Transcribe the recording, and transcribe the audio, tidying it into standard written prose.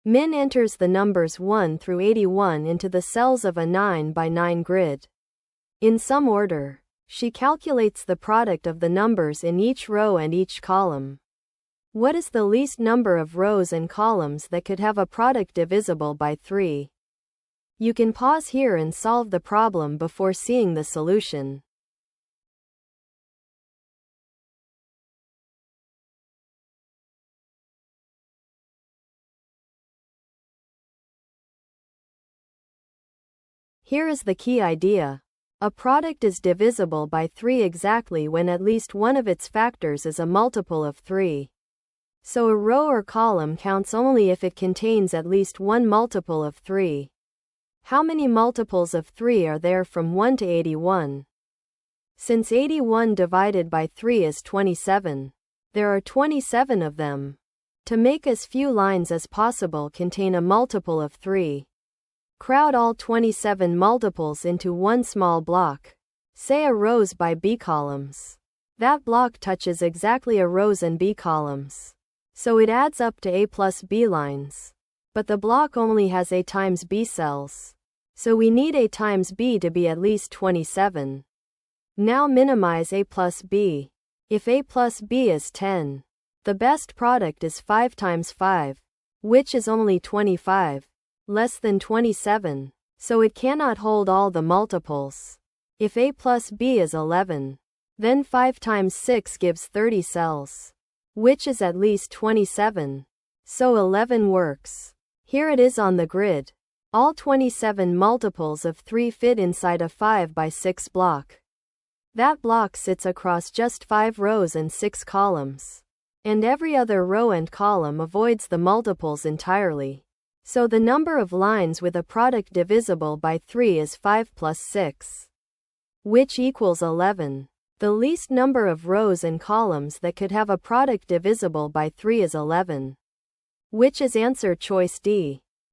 Min enters the numbers 1 through 81 into the cells of a 9 by 9 grid. In some order. She calculates the product of the numbers in each row and each column. What is the least number of rows and columns that could have a product divisible by 3? You can pause here and solve the problem before seeing the solution. Here is the key idea. A product is divisible by 3 exactly when at least one of its factors is a multiple of 3. So a row or column counts only if it contains at least one multiple of 3. How many multiples of 3 are there from 1 to 81? Since 81 divided by 3 is 27, there are 27 of them. To make as few lines as possible contain a multiple of 3. Crowd all 27 multiples into one small block. Say a rows by B columns. That block touches exactly a rows and B columns. So it adds up to A plus B lines. But the block only has A times B cells. So we need A times B to be at least 27. Now minimize A plus B. If A plus B is 10, the best product is 5 times 5, which is only 25, less than 27, so it cannot hold all the multiples. If A plus B is 11, then 5 times 6 gives 30 cells, which is at least 27, so 11 works. Here it is on the grid. All 27 multiples of 3 fit inside a 5 by 6 block. That block sits across just 5 rows and 6 columns. And every other row and column avoids the multiples entirely. So the number of lines with a product divisible by 3 is 5 plus 6, which equals 11. The least number of rows and columns that could have a product divisible by 3 is 11, which is answer choice D.